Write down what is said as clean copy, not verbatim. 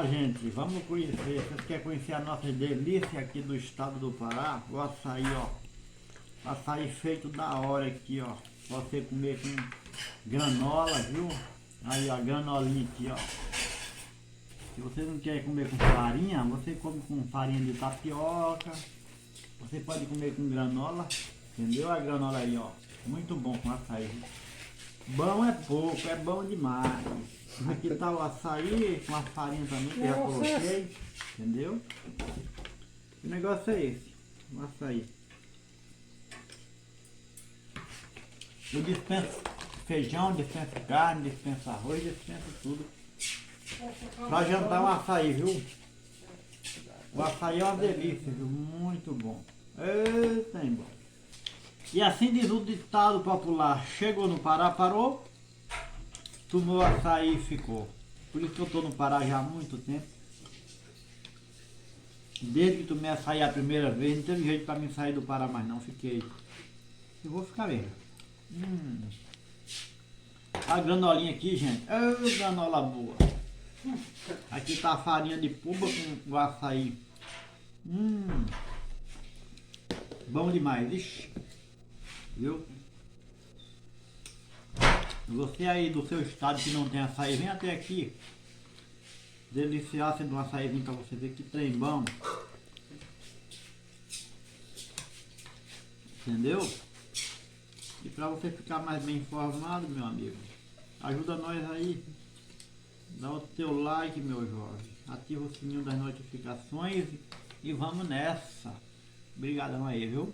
Ó, gente, vamos conhecer. Vocês querem conhecer a nossa delícia aqui do estado do Pará? O açaí, ó. Açaí feito da hora aqui, ó. Você comer com granola, viu? Aí, ó, granolinha aqui, ó. Se você não quer comer com farinha, você come com farinha de tapioca. Você pode comer com granola, entendeu? A granola aí, ó. Muito bom com açaí. Bom é pouco, é bom demais. Aqui tá o açaí com a farinha também que eu já coloquei, entendeu? O negócio é esse, o açaí. Eu dispenso feijão, dispenso carne, dispenso arroz, dispenso tudo. Pra jantar um açaí, viu? O açaí é uma delícia, viu? Muito bom. Eita, é bom. E assim diz o ditado popular: chegou no Pará, parou, tomou açaí e ficou. Por isso que eu estou no Pará já há muito tempo. Desde que tomei açaí a primeira vez, não teve jeito para mim sair do Pará mais não, fiquei. E vou ficar mesmo. A granolinha aqui, gente, granola boa. Aqui tá a farinha de puba com o açaí. Bom demais, ixi. Viu? Você aí do seu estado que não tem açaí, vem até aqui deliciar-se do açaizinho pra você ver que trem bom. Entendeu? E pra você ficar mais bem informado, meu amigo, ajuda nós aí. Dá o teu like, meu jovem. Ativa o sininho das notificações e vamos nessa. Obrigadão aí, viu?